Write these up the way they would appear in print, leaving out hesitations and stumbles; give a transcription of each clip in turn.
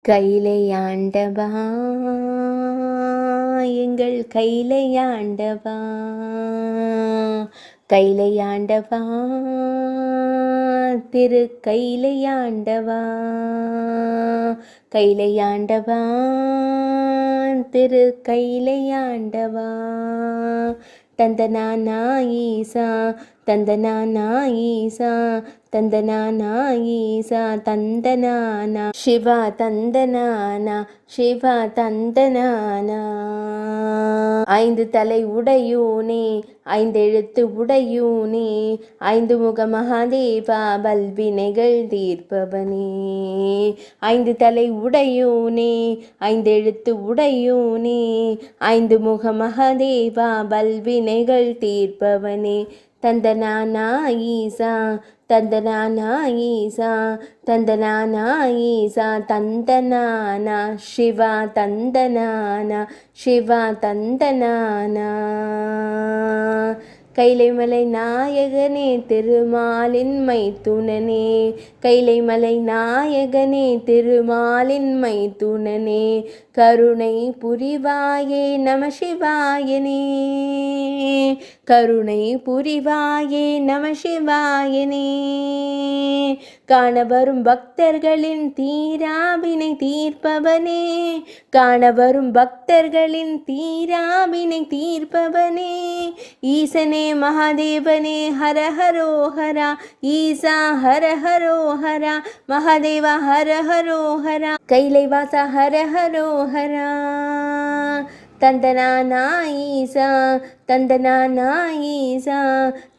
கைலையாண்டவா எங்கள் கைலையாண்டவா, கைலையாண்டவா திரு கைலையாண்டவா, கைலையாண்டவா திரு கைலையாண்டவா. தந்தனானா ஈசா, தந்தனானா ஈசா, தந்தனானா ஈசா, தந்தனானா சிவா, தந்தனானா சிவா, தந்தனானா. ஐந்து தலை உடையூனே, ஐந்தெழுத்து உடையூனே, ஐந்து முக மகாதேவா பல்வினைகள் தீர்ப்பவனே. ஐந்து தலை உடையூனே, ஐந்தெழுத்து உடையூனே, ஐந்து முக மகாதேவா பல்வினைகள் தீர்ப்பவனே. தந்தனானா ஈசா, தந்தனானா ஈசா, தந்தனானா ஈசா, தந்தனானா சிவா, தந்தனானா சிவா, தந்தனானா. கைலைமலை நாயகனே திருமாலின் மைத்துனனே, கைலைமலை நாயகனே திருமாலின் மைத்துனனே, கருணை புரிவாயே நம சிவாயனே, கருணை புரிவாயே நம சிவாயனே. காணவரும் பக்தர்களின் தீராவினை தீர்ப்பவனே, காணவரும் பக்தர்களின் தீராவினை தீர்ப்பவனே. ஈசனே மகாதேவனே ஹர ஹரோஹரா, ஈசா ஹர ஹரோஹரா, மகாதேவா ஹர ஹரோஹரா, கைலைவாசா ஹர ஹரோஹரா. தந்தனானா ஈசா, தந்தனானா ஈசா,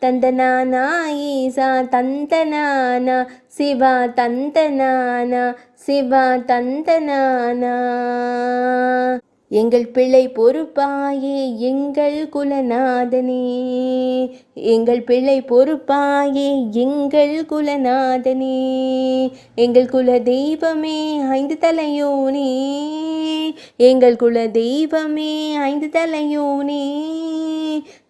தந்தனானா ஈசா, தந்தனானா சிவா, தந்தனானா சிவா, தந்தனானா. எங்கள் பிள்ளை பொறுப்பாயே எங்கள் குலநாதனே, எங்கள் பிள்ளை பொறுப்பாயே எங்கள் குலநாதனே, எங்கள் குல தெய்வமே ஐந்து தலையோனே, எங்கள் குல தெய்வமே ஐந்து தலையோனே.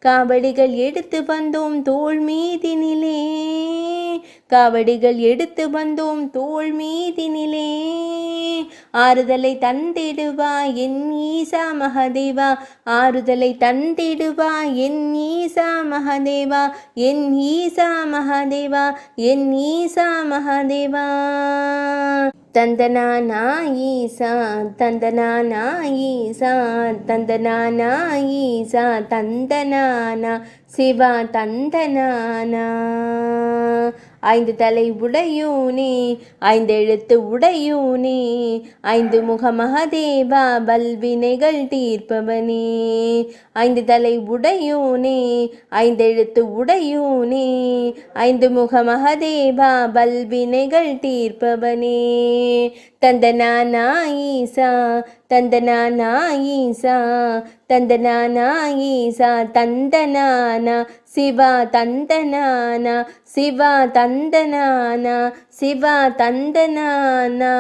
காவடிகள் எடுத்து வந்தோம் தோள் மீதினிலே, காவடிகள் எடுத்து வந்தோம் தோள் மீதினிலே. ஆறுதலை தந்திடுவா என் ஈசா மகாதேவா, ஆறுதலை தந்திடுவா என் ஈசா மகாதேவா, என் ஈசா மகாதேவா, என் ஈசா மகாதேவா. தந்தனானா ஈசா, தந்தனானா ஈசா, தந்தனானா ஈசா, தந்தனானா சிவா, தந்தனானா. ஐந்து தலை உடையூனே, ஐந்தெழுத்து உடையூனே, ஐந்து முக மகாதேவா பல்வினைகள் தீர்ப்பவனே. ஐந்து தலை உடையூனே, ஐந்தெழுத்து உடையூனே, ஐந்து முக மகாதேவா பல்வினைகள் தீர்ப்பவனே. தந்தனானா ஈசா, தந்தனானா ஈசா, தந்தனானா ஈசா, தந்தனானா சிவா, தந்தனானா சிவா, தந்தனானா சிவா, தந்தனானா.